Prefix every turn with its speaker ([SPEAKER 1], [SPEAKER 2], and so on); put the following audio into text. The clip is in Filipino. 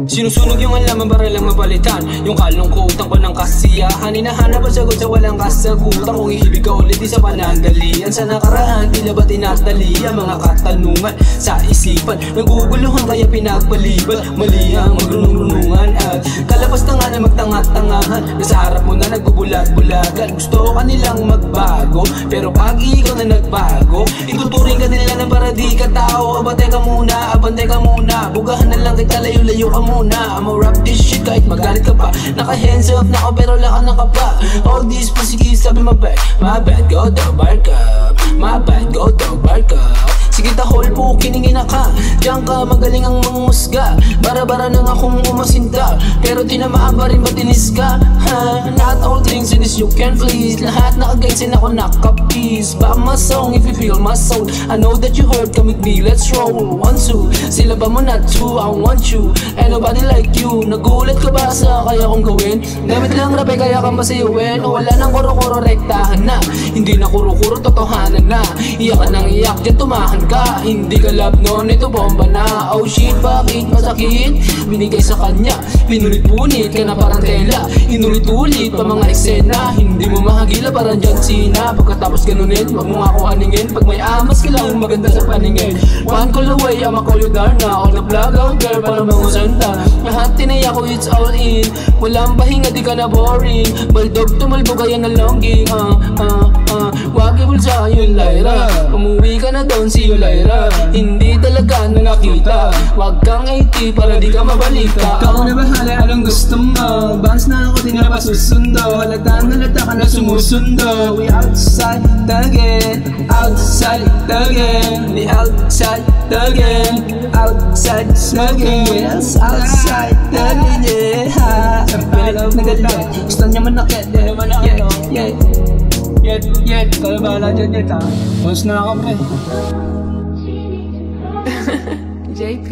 [SPEAKER 1] Sinusunog yung alaman para lang mapalitan yung kalungkutan ko ng kasiyahan. Hinahanap ang sagot sa walang kasagutan. Kung ihibig ka ulit di sa panandalian. Sa nakaraan tila ba tinatali ang mga katanungan sa isipan. Naguguluhan kaya pinagpaliban. Mali ang magrunungan at kalabas na nga na magtanga-tangahan. Nasa harap mo na nagbubulag-bulagan. Gusto ka nilang magbago pero pag ikaw na nagbago, ituturing ka nila na para di ka tao. Abantay ka muna, abantay ka muna. Bugahan na lang kita, layo-layo ka muna. I'ma rap this shit kahit magalit ka pa. Naka-hands up na ako pero lakas na ka pa. All these pussy sabi my bad, go dog bark up. My bad, go dog bark up. Sige tahol po, kiningina ka. Diyan ka magaling ang mangusga. Bara-bara nang akong umasinta pero tinamaan pa rin matinis ka, ha? Not all things in this you can please. Lahat nakagaysin ako nakapis. Back my song if you feel my soul. I know that you heard, come with me, let's roll. 1, 2, sila ba mo not 2, I want you and nobody like you. Nagulat ka ba sa kaya kong gawin? Gamit lang rape kaya kang masayawin. O wala nang kuro-kuro, rektahan na. Hindi na kuro-kuro, totohanan na. Iyak ka nang iyak, dyan tumahan ka. Hindi ka love noon, ito bomba na. Oh shit, bakit masakit? Binigay sa kanya, pinulit-punit ka na parang tela. Inulit-ulit pa mga eksena. Hindi mo mahagila parang John Cena. Pagkatapos ganunin, wag mo nga ako haningin. Pag may amas ka lang, maganda sa paningin. One call away, I'ma call you Darna. All the vlog out girl, para mangusanta. Lahat tinaya ko, it's all in. Walang pahinga, di ka na boring. Baldog tumalbo kaya na longing. Wag ibulsa yung Lyra. Umuwi ka na doon, see you Lyra. Hindi talaga na nakita. Wag kang 80 para di ka mabalita.
[SPEAKER 2] Ikaw na bahala, anong gusto mo? Bounce na ako, di na masusundo. Halata ka na sumusundo. We outside again, outside again. We outside again, outside again. We outside again, yeah. Pilit na galit, gusto niya manakit, yeah. Ikaw na bahala dyan, ha? Bounce na ako,
[SPEAKER 3] JP